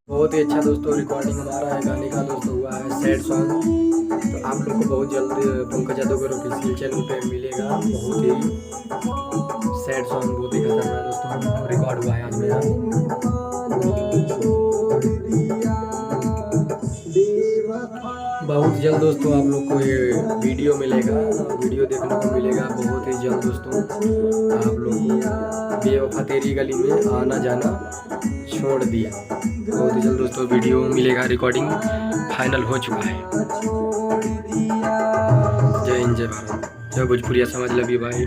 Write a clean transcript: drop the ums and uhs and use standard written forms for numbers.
बहुत ही अच्छा दोस्तों रिकॉर्डिंग हमारा है गाने का दोस्तों हुआ है सैड सॉन्ग। तो आप लोग को बहुत जल्द पंकज जादवगर ऑफिशियल चैनल पे मिलेगा। बहुत ही सैड सॉन्ग, बहुत ही खतरनाक दोस्तों रिकॉर्ड हुआ है आज मेरा। बहुत जल्द दोस्तों आप लोग को ये वीडियो मिलेगा, वीडियो देखने को मिलेगा बहुत ही जल्द दोस्तों। आप लोग बेवफा तेरी गली में आना जाना छोड़ दिया, बहुत ही जल्द दोस्तों वीडियो मिलेगा। रिकॉर्डिंग फाइनल हो चुका है। जय हिंद, जय भारत, जय भोजपुरिया समाज, लव यू भाई।